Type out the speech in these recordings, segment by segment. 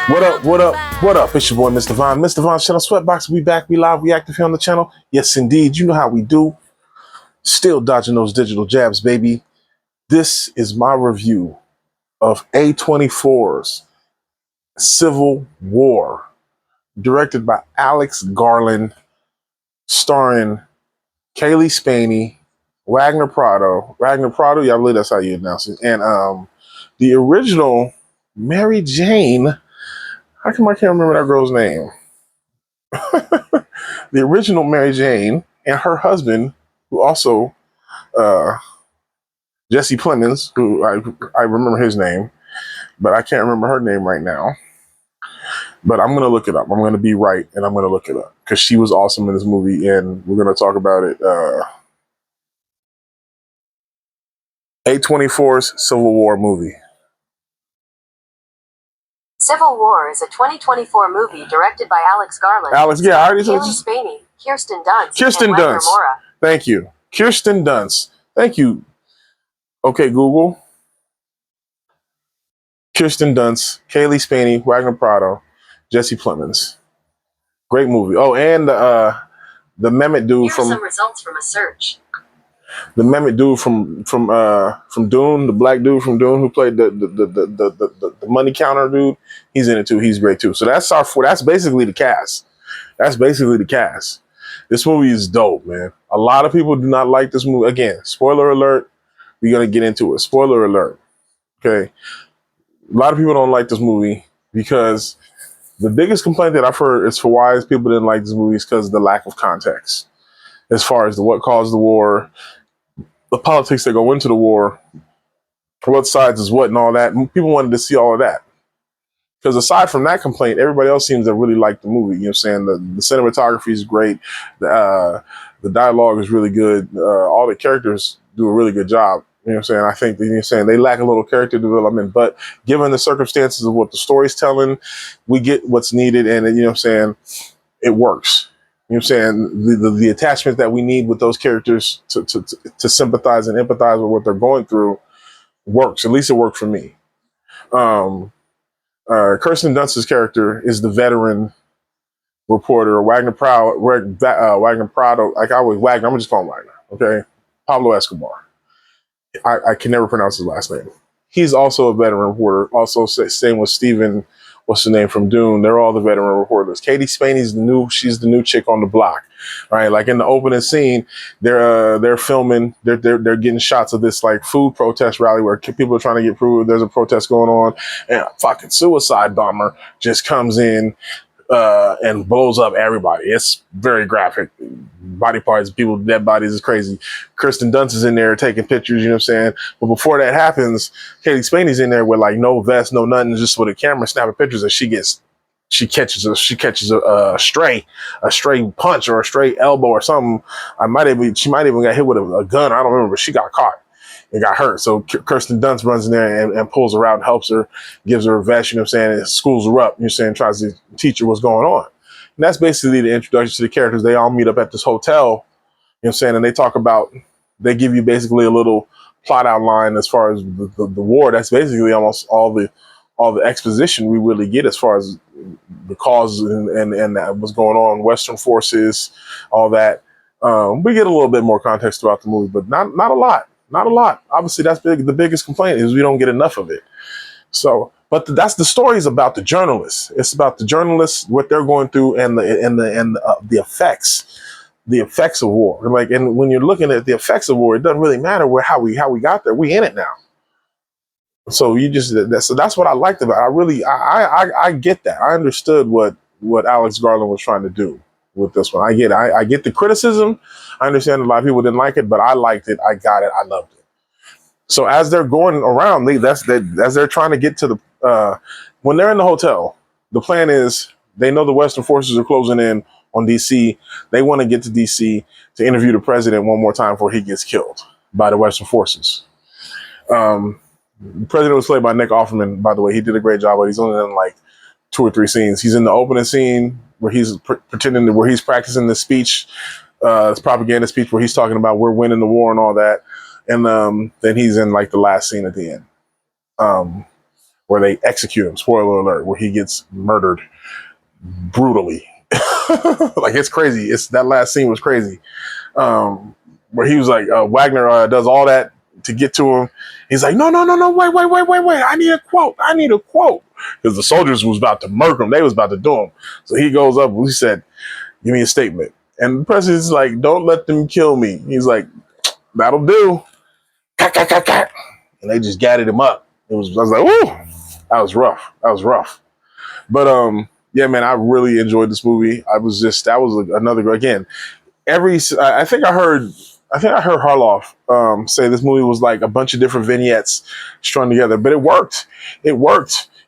What up, what up, what up? It's your boy, Mr. Vaughn. Mr. Vaughn, Channel Sweatbox. We back, we live, we active here on the channel. Yes, indeed. You know how we do. Still dodging those digital jabs, baby. This is my review of A24's Civil War, directed by Alex Garland, starring Kaylee Spaney, Wagner Prado, yeah, I believe that's how you announce it, and the original Mary Jane. How come I can't remember that girl's name? The original Mary Jane and her husband, who also Jesse Plemons, who I remember his name, but I can't remember her name right now. But I'm gonna look it up. I'm gonna be right, and I'm gonna look it up because she was awesome in this movie, and we're gonna talk about it. A24's Civil War movie. Civil War is a 2024 movie directed by Alex Garland. Yeah, I already said Kaylee Spaney, Kirsten Dunst, Kirsten and Wagner Dunst. Mora. Thank you, Kirsten Dunst. Thank you. Okay, Google. Kirsten Dunst, Kaylee Spaney, Wagner Prado, Jesse Plemons. Great movie. Oh, and the Mehmet dude Here are from some results from a search. the Mehmet dude from Dune, the black dude from Dune who played the money counter dude. He's in it too. He's great too. So that's basically the cast. That's basically the cast. This movie is dope, man. A lot of people do not like this movie. Again, spoiler alert. We're gonna get into it. Spoiler alert. Okay. A lot of people don't like this movie because the biggest complaint that I've heard is for why people didn't like this movie is because of the lack of context. As far as what caused the war, the politics that go into the war, what sides is what and all that. People wanted to see all of that. Because aside from that complaint, everybody else seems to really like the movie. You know what I'm saying? The cinematography is great. The dialogue is really good. All the characters do a really good job. You know what I'm saying? I think they lack a little character development, but given the circumstances of what the story's telling, we get what's needed, and you know what I'm saying, it works. You know what I'm saying? The attachment that we need with those characters to sympathize and empathize with what they're going through works. At least it worked for me. Kirsten Dunst's character is the veteran reporter, Wagner Prado. Like I always Wagner. I'm gonna just call him Wagner. Okay, Pablo Escobar. I can never pronounce his last name. He's also a veteran reporter. Also, same with Steven, what's the name from Dune? They're all the veteran reporters. Katie Spaney's she's the new chick on the block, right? Like in the opening scene, they're filming, they're getting shots of this like food protest rally where people are trying to get food. There's a protest going on, and a fucking suicide bomber just comes in and blows up everybody. It's very graphic. Body parts, people, dead bodies is crazy. Kirsten Dunst is in there taking pictures, you know what I'm saying? But before that happens, Katie Spaney's in there with like no vest, no nothing, just with a camera snapping pictures, and she catches a stray punch or a stray elbow or something. She might even got hit with a gun. I don't remember, but she got caught and got hurt. So Kirsten Dunst runs in there and pulls her out and helps her, gives her a vest, you know what I'm saying, and schools her up, you know what I'm saying, tries to teach her what's going on. And that's basically the introduction to the characters. They all meet up at this hotel, you know what I'm saying, and they give you basically a little plot outline as far as the war. That's basically almost all the exposition we really get as far as the cause and what's going on, Western forces, all that. We get a little bit more context throughout the movie, but not a lot. Not a lot. Obviously, that's big. The biggest complaint is we don't get enough of it. So, but that's the story is about the journalists. It's about the journalists, what they're going through, and the effects of war. Like, and when you're looking at the effects of war, it doesn't really matter how we got there. We in it now. So that's what I liked about it. I get that. I understood what Alex Garland was trying to do with this one. I get the criticism. I understand a lot of people didn't like it, but I liked it. I got it. I loved it. So as they're going around, as they're trying to get to the when they're in the hotel, the plan is they know the Western forces are closing in on DC. They want to get to DC to interview the president one more time before he gets killed by the Western forces. The president was played by Nick Offerman, by the way. He did a great job, but he's only done like 2 or 3 scenes. He's in the opening scene where he's where he's practicing the speech, his propaganda speech, where he's talking about we're winning the war and all that. And then he's in like the last scene at the end, where they execute him. Spoiler alert, where he gets murdered brutally. Like, it's crazy. It's that last scene was crazy. Where he was like, Wagner does all that to get to him. He's like, no, wait. I need a quote. Because the soldiers was about to murk him. They was about to do him. So he goes up, he said, give me a statement. And the president's like, don't let them kill me. He's like, that'll do. And they just gathered him up. I was like, ooh, that was rough. But yeah, man, I really enjoyed this movie. That was another, again, I think I heard Harloff say this movie was like a bunch of different vignettes strung together, but it worked. You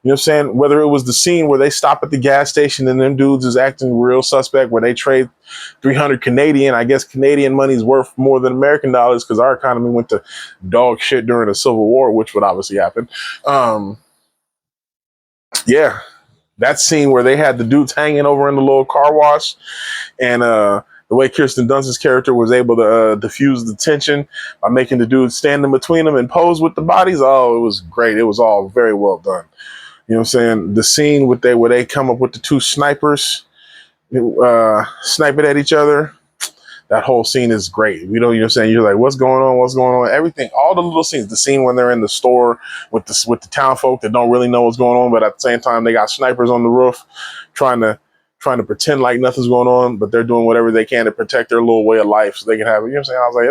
know what I'm saying? Whether it was the scene where they stop at the gas station and them dudes is acting real suspect, where they trade 300 Canadian. I guess Canadian money's worth more than American dollars because our economy went to dog shit during the Civil War, which would obviously happen. Yeah, that scene where they had the dudes hanging over in the little car wash, and the way Kirsten Dunst's character was able to diffuse the tension by making the dudes stand in between them and pose with the bodies. Oh, it was great. It was all very well done. You know what I'm saying? The scene where they come up with the two snipers sniping at each other. That whole scene is great. You know what I'm saying? You're like, what's going on? Everything, all the little scenes. The scene when they're in the store with the town folk that don't really know what's going on, but at the same time they got snipers on the roof trying to pretend like nothing's going on, but they're doing whatever they can to protect their little way of life so they can have it. You know what I'm saying? I was like,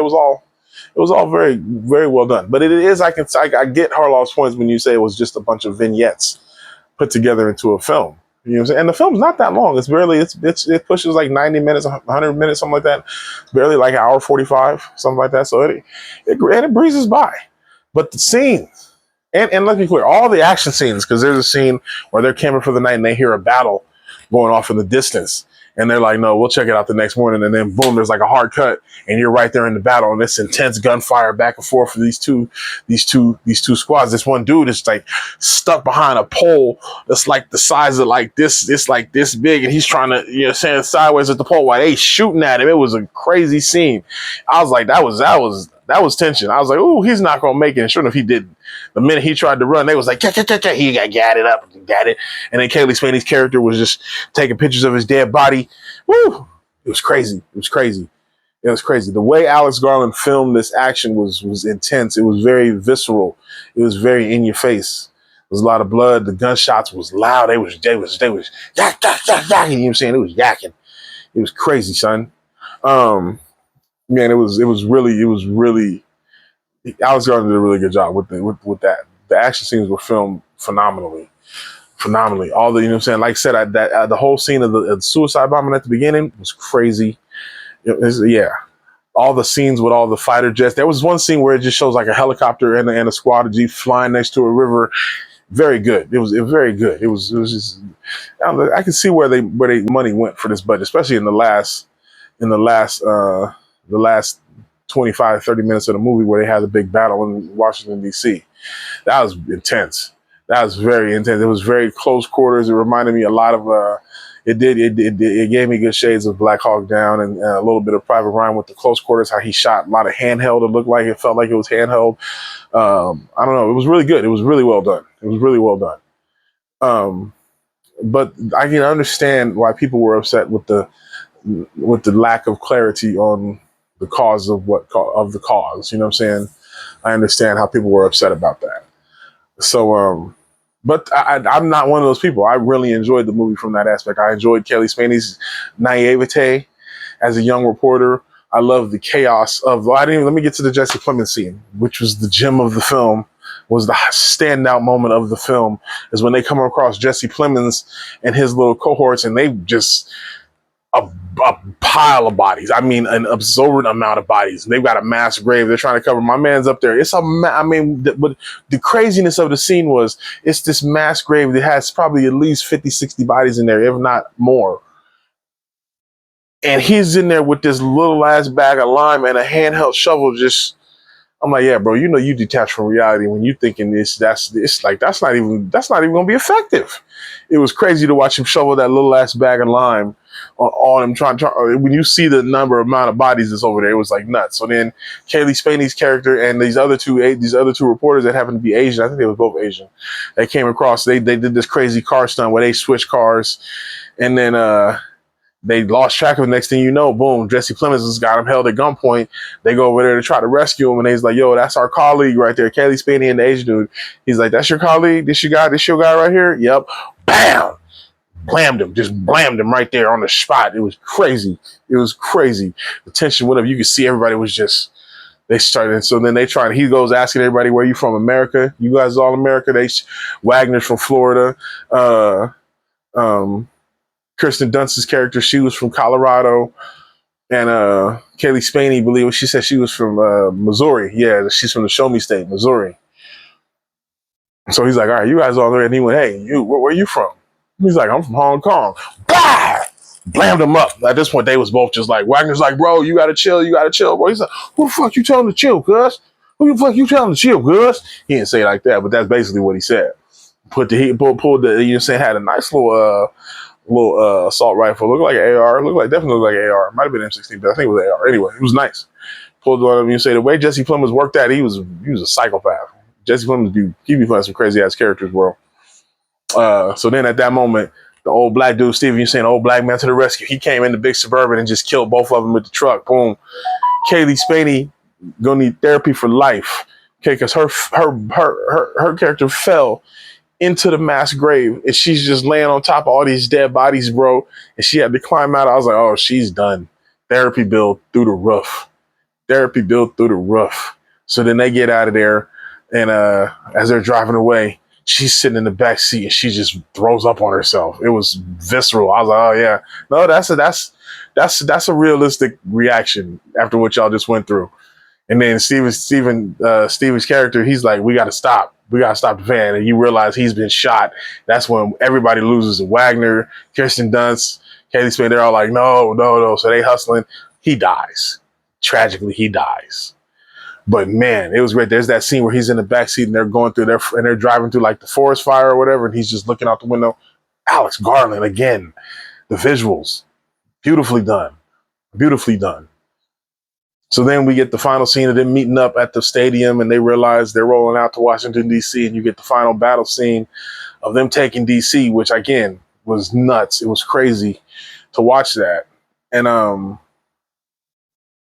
it was all very, very well done. But it is, I get Harloff's points when you say it was just a bunch of vignettes put together into a film. You know what I'm saying? And the film's not that long. It's barely, it pushes like 90 minutes, 100 minutes, something like that. It's barely like an hour 45, something like that. So it breezes by. But the scenes, and let's be clear, all the action scenes, because there's a scene where they're camping for the night and they hear a battle going off in the distance. And they're like, no, we'll check it out the next morning. And then boom, there's like a hard cut and you're right there in the battle. And it's intense gunfire back and forth for these two squads. This one dude is like stuck behind a pole that's like the size of like this. It's like this big. And he's trying to, stand sideways at the pole while they shooting at him. It was a crazy scene. I was like, that was tension. I was like, ooh, he's not going to make it. And sure enough, he didn't. The minute he tried to run, they was like, he got gadded up, got it. And then Kaylee Spaney's character was just taking pictures of his dead body. Woo! It was crazy. The way Alex Garland filmed this action was intense. It was very visceral. It was very in your face. There was a lot of blood. The gunshots was loud. They was yak, yak, yak. You know what I'm saying? It was yakking. It was crazy, son. Man, it was really Alex Garland did a really good job with that. The action scenes were filmed phenomenally. All the, you know what I'm saying? Like I said, the whole scene of the suicide bombing at the beginning was crazy. All the scenes with all the fighter jets. There was one scene where it just shows like a helicopter and a squad of Jeeps flying next to a river. Very good. It was very good. It was just, I can see where they money went for this budget, especially in the last 25, 30 minutes of the movie where they had the big battle in Washington, D.C. That was intense. That was very intense. It was very close quarters. It reminded me a lot of, it gave me good shades of Black Hawk Down and a little bit of Private Ryan with the close quarters, how he shot a lot of handheld. It felt like it was handheld. I don't know. It was really good. It was really well done. But I can understand why people were upset with the lack of clarity on the cause of the cause. You know what I'm saying? I understand how people were upset about that. So, but I'm not one of those people. I really enjoyed the movie from that aspect. I enjoyed Kelly Spaney's naivete as a young reporter. I love the chaos of, let me get to the Jesse Plemons scene, which was the gem of the film, was the standout moment of the film, is when they come across Jesse Plemons and his little cohorts, and they just, a pile of bodies. I mean, an absorbent amount of bodies. They've got a mass grave. They're trying to cover. My man's up there. But the craziness of the scene was, it's this mass grave that has probably at least 50, 60 bodies in there, if not more. And he's in there with this little ass bag of lime and a handheld shovel. I'm like, yeah, bro, you detach from reality when you thinking that's not even going to be effective. It was crazy to watch him shovel that little ass bag of lime all them trying. When you see the amount of bodies that's over there, it was like nuts. So then Kaylee Spaney's character and these other two reporters that happened to be Asian, I think they were both Asian, they came across. They did this crazy car stunt where they switched cars, and then they lost track of it. Next thing you know, boom, Jesse Plemons has got him held at gunpoint. They go over there to try to rescue him, and he's like, yo, that's our colleague right there, Kaylee Spaney and the Asian dude. He's like, that's your colleague? This your guy right here? Yep. Bam! Blammed him, just blammed him right there on the spot. It was crazy. It was crazy. The tension went up. You could see everybody was just, they started. So then he goes asking everybody, where you from? America? You guys all America? Wagner's from Florida. Kirsten Dunst's character, she was from Colorado. And Kaylee Spaney, she said she was from Missouri. Yeah, she's from the Show Me State, Missouri. So he's like, all right, you guys all there. And he went, hey, where are you from? He's like, I'm from Hong Kong. Bah! Blammed him up. At this point, they was both just like, Wagner's like, bro, you gotta chill, bro. He's like, who the fuck you telling to chill, cuz? Who the fuck you telling to chill, cuz? He didn't say it like that, but that's basically what he said. Pulled the, you know what I'm saying, had a nice little assault rifle. Looked like an AR. Definitely looked like an AR. Might have been M16, but I think it was AR. Anyway, it was nice. Pulled one of them. You say the way Jesse Plemons worked that, he was a psychopath. Jesse Plemons he be playing some crazy ass characters, bro. So then at that moment, the old black dude, Steven, you saying old black man to the rescue. He came in the big Suburban and just killed both of them with the truck. Boom. Kaylee Spaney gonna need therapy for life. Okay, because her character fell into the mass grave and she's just laying on top of all these dead bodies, bro. And she had to climb out. I was like, oh, she's done. Therapy bill through the roof. So then they get out of there, and as they're driving away, she's sitting in the back seat and she just throws up on herself. It was visceral. I was like, oh yeah, no, that's a realistic reaction after what y'all just went through. And then Steven's character, he's like, we got to stop the van. And you realize he's been shot. That's when everybody loses. Wagner, Kirsten Dunst, Kaylee Spaney, they're all like, no. So they hustling. He dies. Tragically, he dies. But man, it was great. There's that scene where he's in the backseat and they're going through and they're driving through like the forest fire or whatever. And he's just looking out the window. Alex Garland again. The visuals. Beautifully done. So then we get the final scene of them meeting up at the stadium and they realize they're rolling out to Washington, D.C. And you get the final battle scene of them taking D.C., which again was nuts. It was crazy to watch that. And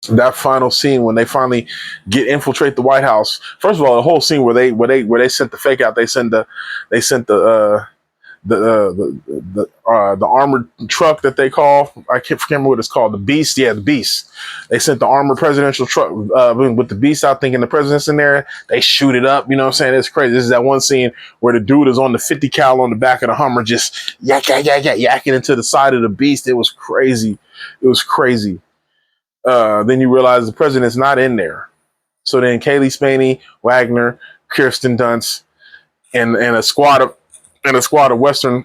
that final scene when they finally infiltrate the White House. First of all, the whole scene where they sent the fake out, they sent the armored truck that they call, I can't remember what it's called, the Beast. Yeah, the Beast. They sent the armored presidential truck with the Beast out, thinking the president's in there. They shoot it up. You know what I'm saying? It's crazy. This is that one scene where the dude is on the 50 cal on the back of the Hummer, just yakking into the side of the Beast. It was crazy. Then you realize the president's not in there. So then Kaylee Spaney, Wagner, Kirsten Dunst, and a squad of Western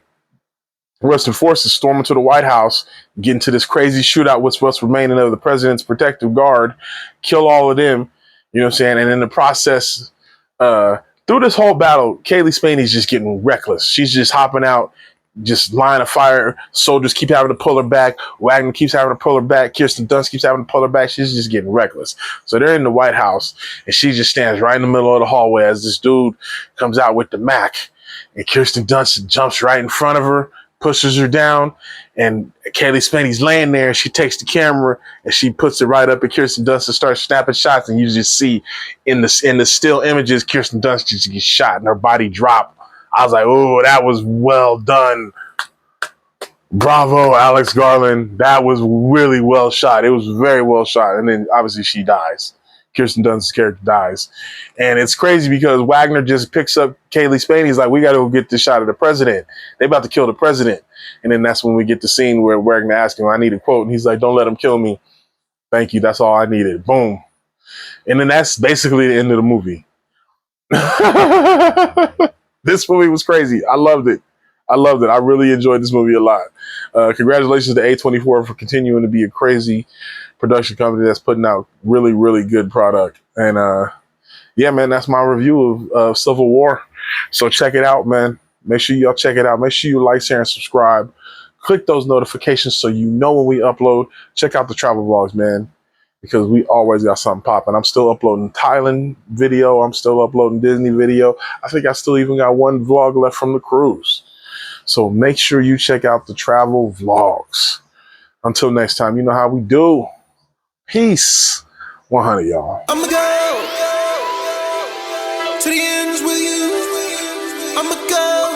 forces storm into the White House, get into this crazy shootout with what's remaining of the president's protective guard, kill all of them, you know what I'm saying? And in the process, through this whole battle, Kaylee Spaney's just getting reckless. She's just hopping out, just line of fire. Soldiers keep having to pull her back. Wagner keeps having to pull her back. Kirsten Dunst keeps having to pull her back. She's just getting reckless. So they're in the White House, and she just stands right in the middle of the hallway as this dude comes out with the Mac. And Kirsten Dunst jumps right in front of her, pushes her down, and Kaylee Spaney's laying there. She takes the camera and she puts it right up at Kirsten Dunst and starts snapping shots. And you just see in the still images, Kirsten Dunst just gets shot and her body drop. I was like, oh, that was well done. Bravo, Alex Garland. That was really well shot. It was very well shot. And then obviously she dies. Kirsten Dunst's character dies. And it's crazy because Wagner just picks up Kaylee Spaney. He's like, we got to go get this shot of the president. They about to kill the president. And then that's when we get the scene where Wagner asks him, I need a quote. And he's like, don't let him kill me. Thank you. That's all I needed. Boom. And then that's basically the end of the movie. This movie was crazy. I loved it. I really enjoyed this movie a lot. Congratulations to A24 for continuing to be a crazy production company that's putting out really, really good product. And yeah, man, that's my review of Civil War. So check it out, man. Make sure y'all check it out. Make sure you like, share, and subscribe. Click those notifications so you know when we upload. Check out the travel vlogs, man, because we always got something popping. I'm still uploading Thailand video. I'm still uploading Disney video. I think I still even got one vlog left from the cruise. So make sure you check out the travel vlogs. Until next time, you know how we do. Peace. 100, y'all. I'ma go to the ends with you. I'ma go.